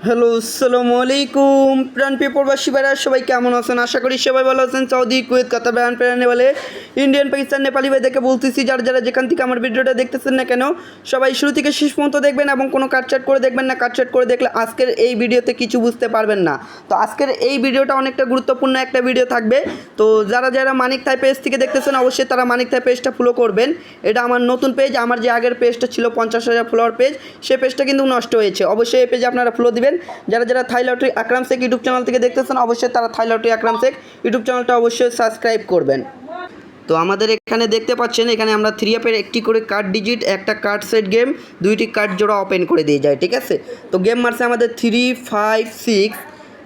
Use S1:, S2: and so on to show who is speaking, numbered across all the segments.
S1: Hello, আসসালামু আলাইকুম। প্রাণপ্রিয় প্রবাসী ভাইরা সবাই কেমন আছেন? আশা করি সবাই ভালো আছেন। সৌদি, কুয়েত, কাতার, বাহরাইন, নেপালে, ইন্ডিয়ান, পাকিস্তান, নেপালি ভাইদেরকে বলতেছি, যারা যারা যেখান থেকে আমার ভিডিওটা দেখতেছেন না কেন, সবাই শুরু থেকে শেষ পর্যন্ত দেখবেন এবং কোনো কাটছাট করে দেখবেন না। কাটছাট করে দেখলে আজকের এই ভিডিওতে কিছু বুঝতে পারবেন না। তো আজকের এই ভিডিওটা অনেকটা গুরুত্বপূর্ণ একটা ভিডিও থাকবে। তো যারা যারা মানিক থাই পেজ থেকে দেখতেছেন অবশ্যই তারা মানিক থাই পেজটা ফলো করবেন। এটা আমার নতুন পেজ। আমার যে আগের পেজটা ছিল 50,000 ফলোয়ার পেজ, সেই পেজটা কিন্তু নষ্ট হয়েছে। অবশ্যই এই পেজে আপনারা ফলো দিবেন। যারা যারা থাই লটারি আকরাম শেখ ইউটিউব চ্যানেল থেকে দেখতেছেন অবশ্যই তারা থাই লটারি আকরাম শেখ ইউটিউব চ্যানেলটা অবশ্যই সাবস্ক্রাইব করবেন। তো আমাদের এখানে দেখতে পাচ্ছেন, এখানে আমরা 3 অ্যাপের একটি করে কার্ড ডিজিট, একটা কার্ড সেট গেম, 2টি কার্ড জোড়া ওপেন করে দিয়ে যায়। ঠিক আছে, তো গেম মারছে আমাদের 3, 5, 6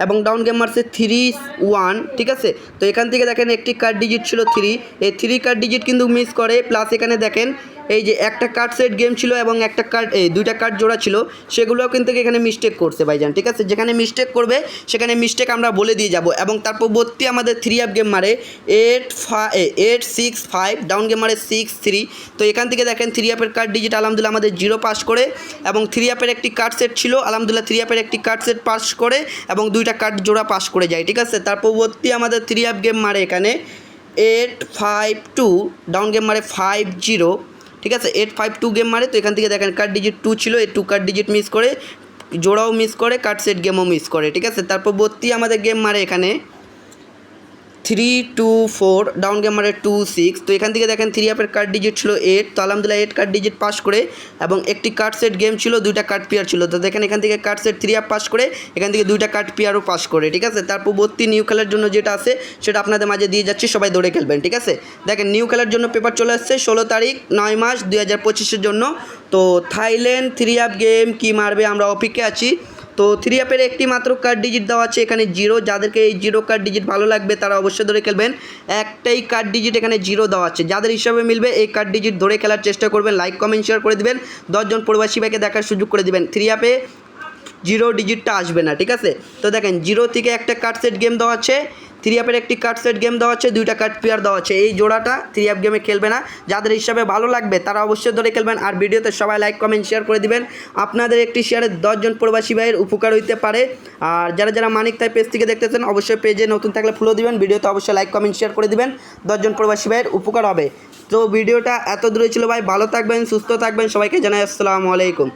S1: এবং ডাউন গেম মারছে 3, 1। ঠিক আছে, তো এখান থেকে দেখেন একটি কার্ড ডিজিট ছিল 3, এই 3 কার্ড ডিজিট কিন্তু মিস করে। প্লাস এখানে দেখেন এই যে একটা কার্ড সেট গেম ছিল এবং একটা কার্ড, এই 2টা কার্ড জোড়া ছিল, সেগুলোও কিন্তু এখানে মিস্টেক করছে ভাইজান। ঠিক আছে, যেখানে মিস্টেক করবে সেখানে মিস্টেক আমরা বলে দিয়ে যাব। এবং তার পরবর্তী আমাদের 3 অ্যাপ গেম মারে 8, 6, 5, ডাউন গেম মারে 6, 3। তো এখান থেকে দেখেন 3 অ্যাপের কার্ড ডিজিট আলহামদুলিল্লাহ আমাদের 0 পাস করে, এবং 3 অ্যাপের একটি কার্ড সেট ছিল আলহামদুলিল্লাহ 3 অ্যাপের একটি কার্ড সেট পাস করে এবং 2টা কার্ড জোড়া পাস করে যায়। ঠিক আছে, তার পরবর্তী আমাদের 3 অ্যাপ গেম মারে এখানে 8, 5, 2, ডাউন গেম মারে 5, 0। ঠিক আছে, 8, 5, 2 গেম মারে। তো এখান থেকে দেখেন কার্ড ডিজিট 2 ছিল, এই 2 কার্ড ডিজিট মিস করে, জোড়াও মিস করে, কার্ড সেট গেমও মিস করে। ঠিক আছে, তারপর পরবর্তী আমাদের গেম মারে এখানে 3, 2, 4, ডাউন গেম মারে 2, 6। তো এখান থেকে দেখেন 3 অ্যাপের কার্ড ডিজিট ছিল 8, তো আলহামদুলিল্লাহ 8 কার্ড ডিজিট পাস করে, এবং একটি কার্ড সেট গেম ছিল, 2টা কার্ড পেয়ার ছিল। তো দেখেন এখান থেকে কার্ড সেট 3 অ্যাপ পাস করে, এখান থেকে 2টা কার্ড পেয়ারও পাস করে। ঠিক আছে, তারপর পরবর্তী নিউ খেলার জন্য যেটা আছে সেটা আপনাদের মাঝে দিয়ে যাচ্ছি, সবাই দৌড়ে খেলবেন। ঠিক আছে, দেখেন নিউ খেলার জন্য পেপার চলে আসছে 16 তারিখ 9 মাস 2025-এর জন্য। তো থাইল্যান্ড 3 অ্যাপ গেম কি মারবে আমরা অপেক্ষা আছি। তো 3 অ্যাপের একটি মাত্র কার্ড ডিজিট দেওয়া আছে এখানে 0। যাদেরকে এই 0 কার্ড ডিজিট ভালো লাগবে তারা অবশ্যই ধরে খেলবেন। একটাই কার্ড ডিজিট এখানে 0 দেওয়া আছে, যাদের হিসাবে মিলবে এই কার্ড ডিজিট ধরে খেলার চেষ্টা করবেন। লাইক কমেন্ট শেয়ার করে দিবেন, 10 জন প্রবাসী ভাইকে দেখার সুযোগ করে দিবেন। 3 অ্যাপে 0 ডিজিটটা আসবে না। ঠিক আছে, তো দেখেন 0 থেকে একটা কার্ড সেট গেম দেওয়া আছে, 3 অ্যাপের একটি কার্ড সেট গেম দেওয়া আছে, 2টা কার্ড পেয়ার দেওয়া আছে। এই জোড়াটা 3 অ্যাপ গেমে খেলবে না, যাদের হিসাবে ভালো লাগবে তারা অবশ্যই ধরে খেলবেন। আর ভিডিওতে সবাই লাইক কমেন্ট শেয়ার করে দিবেন, আপনাদের একটি শেয়ারে 10 জন প্রবাসী ভাইয়ের উপকার হইতে পারে। আর যারা যারা মানিক থাই পেজ থেকে দেখতেছেন অবশ্যই পেজে নতুন থাকলে ফলো দিবেন, ভিডিওতে অবশ্যই লাইক কমেন্ট শেয়ার করে দিবেন, 10 জন প্রবাসী ভাইয়ের উপকার হবে। তো ভিডিওটা এত দূরে ছিল ভাই, ভালো থাকবেন, সুস্থ থাকবেন, সবাইকে জানাই আসসালামু আলাইকুম।